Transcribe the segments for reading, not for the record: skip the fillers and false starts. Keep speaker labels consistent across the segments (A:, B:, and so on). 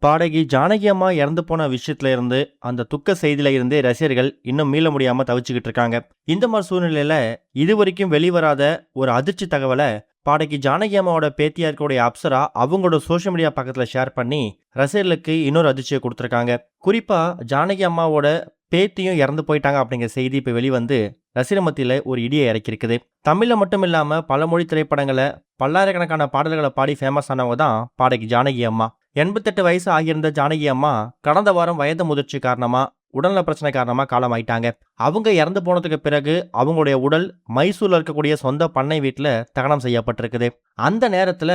A: பாடகி ஜானகி அம்மா இறந்து போன விஷயத்துல இருந்து அந்த துக்க செய்தியில இருந்தே ரசிகர்கள் இன்னும் மீள முடியாம தவிச்சுக்கிட்டு இருக்காங்க. இந்த மாதிரி சூழ்நிலையில இதுவரைக்கும் வெளிவராத ஒரு அதிர்ச்சி தகவலை பாடகி ஜானகி அம்மாவோட பேத்தியா இருக்கக்கூடிய அப்சரா அவங்களோட சோஷியல் மீடியா பக்கத்துல ஷேர் பண்ணி ரசிகர்களுக்கு இன்னொரு அதிர்ச்சியை கொடுத்துருக்காங்க. குறிப்பா ஜானகி அம்மாவோட பேத்தியும் இறந்து போயிட்டாங்க அப்படிங்கிற செய்தி இப்ப வெளிவந்து ரசிகர் மத்தியில ஒரு இடியை இறக்கிருக்குது. தமிழ்ல மட்டும் இல்லாம பல மொழி திரைப்படங்களை பல்லாயிரக்கணக்கான பாடல்களை பாடி ஃபேமஸ் ஆனவங்க தான் பாடகி ஜானகி அம்மா. 88 வயசு ஆகியிருந்த ஜானகி அம்மா கடந்த வாரம் வயது முதிர்ச்சி காரணமா உடல்நல பிரச்சனை காரணமா காலமாயிட்டாங்க. அவங்க இறந்து போனதுக்கு பிறகு அவங்களுடைய உடல் மைசூர்ல இருக்கக்கூடிய சொந்த பண்ணை வீட்டுல தகனம் செய்யப்பட்டிருக்குது. அந்த நேரத்துல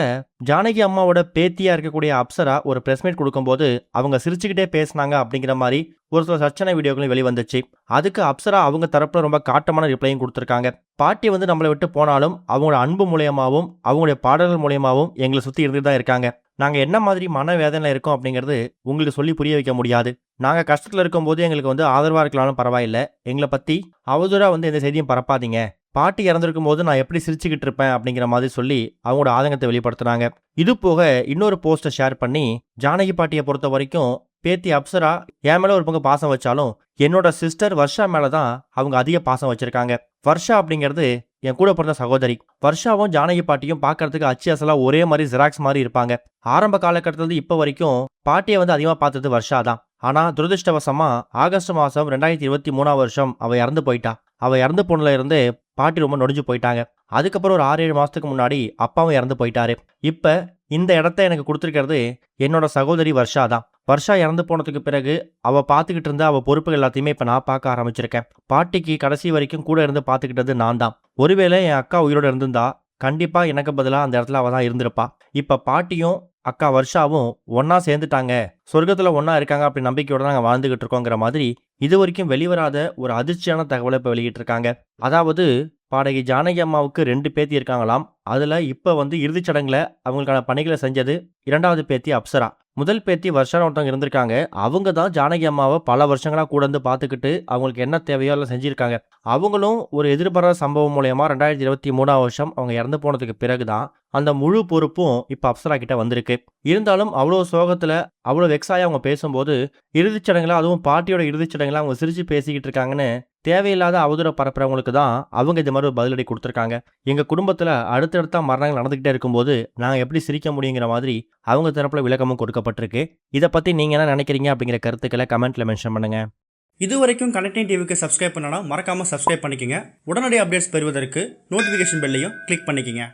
A: ஜானகி அம்மாவோட பேத்தியா இருக்கக்கூடிய அப்சரா ஒரு பிரஸ் மீட் கொடுக்கும்போது அவங்க சிரிச்சுக்கிட்டே பேசினாங்க அப்படிங்கிற மாதிரி ஒரு சில சர்ச்சனை வீடியோக்களும் வெளிவந்துச்சு. அதுக்கு அப்சரா அவங்க தரப்புல ரொம்ப காட்டமான ரிப்ளையும் கொடுத்துருக்காங்க. பாட்டி நம்மளை விட்டு போனாலும் அவங்களோட அன்பு மூலியமாவும் அவங்களுடைய பாடல்கள் மூலியமாவும் எங்களை சுத்தி இருந்துட்டு தான் இருக்காங்க. நாங்க என்ன மாதிரி மனவேதனையில இருக்கோம் அப்படிங்கிறது உங்களுக்கு சொல்லி புரிய வைக்க முடியாது. நாங்க கஷ்டத்துல இருக்கும்போது எங்களுக்கு ஆதரவா இருக்கலாம்னு பரவாயில்ல, எங்களை பத்தி அவதூறா எந்த செய்தியும் பரப்பாதீங்க. பாட்டி இறந்திருக்கும் போது நான் எப்படி சிரிச்சுக்கிட்டு இருப்பேன் அப்படிங்கிற மாதிரி சொல்லி அவங்களோட ஆதங்கத்தை வெளிப்படுத்தினாங்க. இது போக இன்னொரு போஸ்டை ஷேர் பண்ணி ஜானகி பாட்டியை பொறுத்த வரைக்கும் பேத்தி அப்சரா என் மேல ஒரு பங்கு பாசம் வச்சாலும் என்னோட சிஸ்டர் வர்ஷா மேலதான் அவங்க அதிக பாசம் வச்சிருக்காங்க. வர்ஷா அப்படிங்கிறது என் கூட பிறந்த சகோதரி. வர்ஷாவும் ஜானகி பாட்டியும் பார்க்கறதுக்கு அச்சு அசலா ஒரே மாதிரி ஜெராக்ஸ் மாதிரி இருப்பாங்க. ஆரம்ப காலகட்டத்திலிருந்து இப்ப வரைக்கும் பாட்டியை அதிகமா பார்த்தது வர்ஷா தான். ஆனா துரதிருஷ்டவசமா ஆகஸ்ட் மாசம் 2023 அவ இறந்து போயிட்டா. அவ இறந்து போனதுல இருந்து பாட்டி ரொம்ப நொடிஞ்சு போயிட்டாங்க. அதுக்கப்புறம் ஒரு 6-7 மாசத்துக்கு முன்னாடி அப்பாவும் இறந்து போயிட்டாரு. இப்ப இந்த இடத்த எனக்கு கொடுத்துருக்கிறது என்னோட சகோதரி வர்ஷா தான். வர்ஷா இறந்து போனதுக்கு பிறகு அவ பார்த்துக்கிட்டு இருந்த அவ பொறுப்புகள் எல்லாத்தையுமே இப்ப நான் பார்க்க ஆரம்பிச்சிருக்கேன். பாட்டிக்கு கடைசி வரைக்கும் கூட இருந்து பார்த்துக்கிட்டது நான் தான். ஒருவேளை என் அக்கா உயிரோட இருந்திருந்தா கண்டிப்பா எனக்கு பதிலா அந்த இடத்துல அவ தான் இருந்திருப்பா. இப்ப பாட்டியும் அக்கா வர்ஷாவும் ஒன்னா சேர்ந்துட்டாங்க, சொர்க்கத்துல ஒன்னா இருக்காங்க அப்படி நம்பிக்கையோட நாங்க வாழ்ந்துகிட்டு இருக்கோங்கிற மாதிரி இது வரைக்கும் வெளிவராத ஒரு அதிர்ச்சியான தகவலை இப்ப வெளியிட்டு இருக்காங்க. அதாவது பாடகி ஜானகி அம்மாவுக்கு 2 பேத்தி இருக்காங்களாம். அதுல இப்ப இறுதிச் சடங்குல அவங்களுக்கான பணிகளை செஞ்சது 2வது பேத்தி அப்சரா. முதல் பேத்தி வர்ஷா ஒருத்தவங்க இருந்திருக்காங்க. அவங்க தான் ஜானகி அம்மாவை பல வருஷங்களா கூட இருந்து பார்த்துக்கிட்டு அவங்களுக்கு என்ன தேவையோ எல்லாம் செஞ்சிருக்காங்க. அவங்களும் ஒரு எதிர்பாராத சம்பவம் மூலயமா 2023 அவங்க இறந்து போனதுக்கு பிறகுதான் அந்த முழு பொறுப்பும் இப்ப அப்சரா கிட்ட வந்திருக்கு. இருந்தாலும் அவ்வளவு சோகத்துல அவ்வளவு வெக்ஸாயா அவங்க பேசும்போது இறுதிச் சடங்குல அதுவும் பாட்டியோட இறுதிச் சடங்குல அவங்க சிரிச்சு பேசிக்கிட்டு இருக்காங்கன்னு தேவையில்லாத அவதூற பரப்புறவங்களுக்கு தான் அவங்க இந்த மாதிரி ஒரு பதிலடி கொடுத்துருக்காங்க. எங்க குடும்பத்துல அடுத்தடுத்த மரணங்கள் நடந்துகிட்டே இருக்கும்போது நாங்க எப்படி சிரிக்க முடியுங்கிற மாதிரி அவங்க தரப்புல விளக்கமும் கொடுக்கப்பட்டிருக்கு. இதை பத்தி நீங்க என்ன நினைக்கிறீங்க அப்படிங்கிற கருத்துக்களை கமெண்ட்ல மென்ஷன் பண்ணுங்க.
B: இதுவரைக்கும் கனெக்டிங் டிவிக்கு சப்ஸ்கிரைப் பண்ணனா மறக்காம சப்ஸ்கிரைப் பண்ணிக்கங்க. உடனடி அப்டேட்ஸ் பெறுவதற்கு நோட்டிபிகேஷன் பெல்லையும் கிளிக் பண்ணிக்கங்க.